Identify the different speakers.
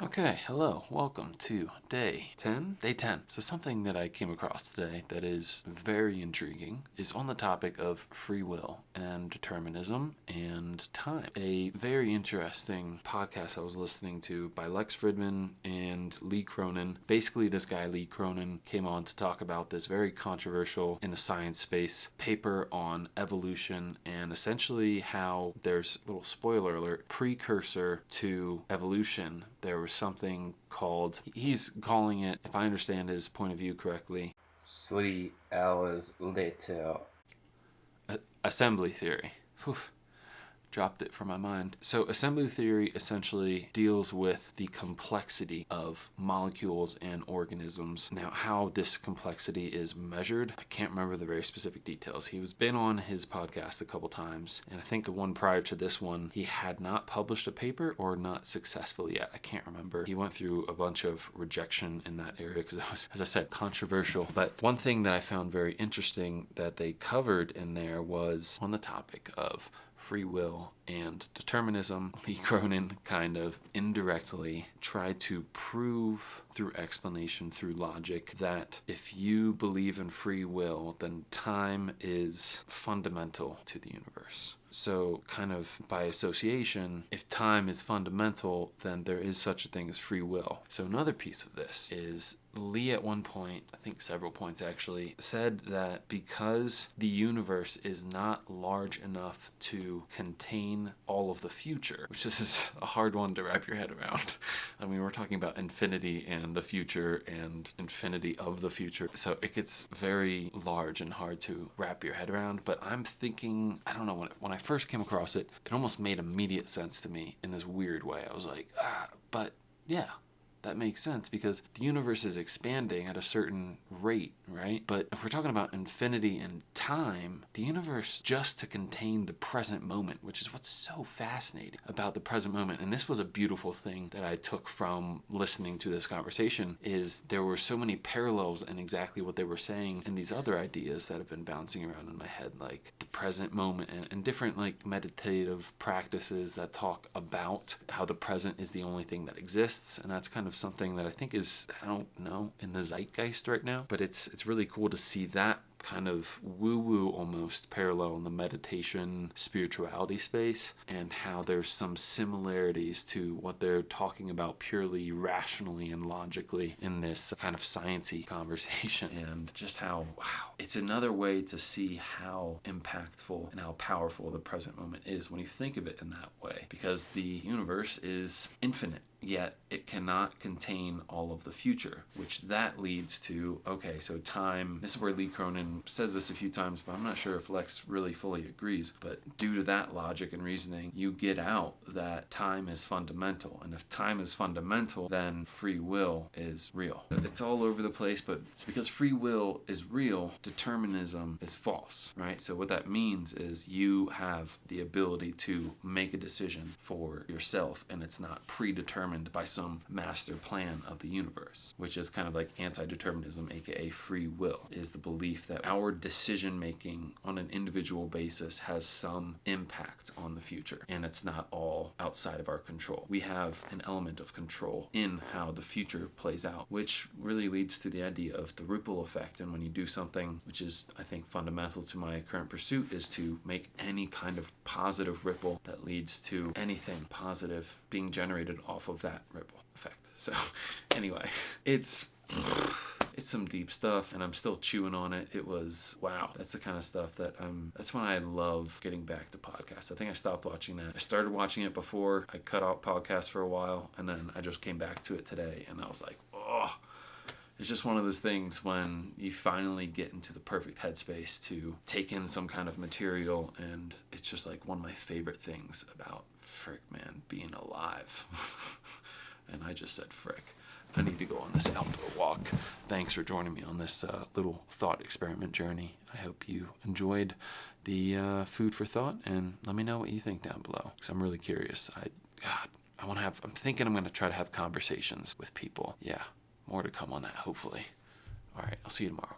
Speaker 1: Okay, hello, welcome to day 10? Day 10. So something that I came across today that is very intriguing is on the topic of free will and determinism and time. A very interesting podcast I was listening to by Lex Fridman and Lee Cronin. Basically, this guy, Lee Cronin, came on to talk about this very controversial in the science space paper on evolution and essentially how there's, little spoiler alert, precursor to evolution. There was something called, he's calling it, if I understand his point of view correctly,
Speaker 2: 3 hours later.
Speaker 1: Assembly theory. Whew. Dropped it from my mind. So assembly theory essentially deals with the complexity of molecules and organisms. Now, how this complexity is measured, I can't remember the very specific details. He was been on his podcast a couple times, and I think the one prior to this one, he had not published a paper or not successfully yet. I can't remember. He went through a bunch of rejection in that area because it was, as I said, controversial. But one thing that I found very interesting that they covered in there was on the topic of free will and determinism. Lee Cronin kind of indirectly tried to prove through explanation, through logic, that if you believe in free will, then time is fundamental to the universe. So kind of by association, if time is fundamental, then there is such a thing as free will. So another piece of this is Lee at one point, I think several points actually, said that because the universe is not large enough to contain all of the future, which is a hard one to wrap your head around. I mean, we're talking about infinity and the future and infinity of the future. So it gets very large and hard to wrap your head around. But I'm thinking, I don't know, when I first came across it, it almost made immediate sense to me in this weird way. I was like, but yeah. That makes sense because the universe is expanding at a certain rate, right? But if we're talking about infinity and time, the universe just to contain the present moment, which is what's so fascinating about the present moment. And this was a beautiful thing that I took from listening to this conversation is there were so many parallels in exactly what they were saying and these other ideas that have been bouncing around in my head, like the present moment and different like meditative practices that talk about how the present is the only thing that exists. And that's kind of something that I think is, I don't know, in the zeitgeist right now, but it's really cool to see that kind of woo-woo almost parallel in the meditation spirituality space and how there's some similarities to what they're talking about purely rationally and logically in this kind of sciencey conversation and just how, wow, it's another way to see how impactful and how powerful the present moment is when you think of it in that way, because the universe is infinite. Yet it cannot contain all of the future, which that leads to, okay, so time, this is where Lee Cronin says this a few times, but I'm not sure if Lex really fully agrees, but due to that logic and reasoning, you get out that time is fundamental, and if time is fundamental, then free will is real. It's all over the place, but it's because free will is real, determinism is false, right? So what that means is you have the ability to make a decision for yourself, and it's not predetermined by some master plan of the universe, which is kind of like anti-determinism, aka free will, is the belief that our decision making on an individual basis has some impact on the future, and it's not all outside of our control. We have an element of control in how the future plays out, which really leads to the idea of the ripple effect. And when you do something, which is, I think, fundamental to my current pursuit, is to make any kind of positive ripple that leads to anything positive being generated off of that ripple effect. So anyway, it's some deep stuff and I'm still chewing on it. It was, wow, that's the kind of stuff that that's when I love getting back to podcasts. I think I stopped watching that. I started watching it before, I cut out podcasts for a while, and then I just came back to it today and I was like, oh, it's just one of those things when you finally get into the perfect headspace to take in some kind of material, and it's just like one of my favorite things about frick, man, being alive. And I just said, frick, I need to go on this outdoor walk. Thanks for joining me on this little thought experiment journey. I hope you enjoyed the food for thought, and let me know what you think down below, because I'm really curious. I'm thinking I'm going to try to have conversations with people. Yeah. More to come on that, hopefully. All right, I'll see you tomorrow.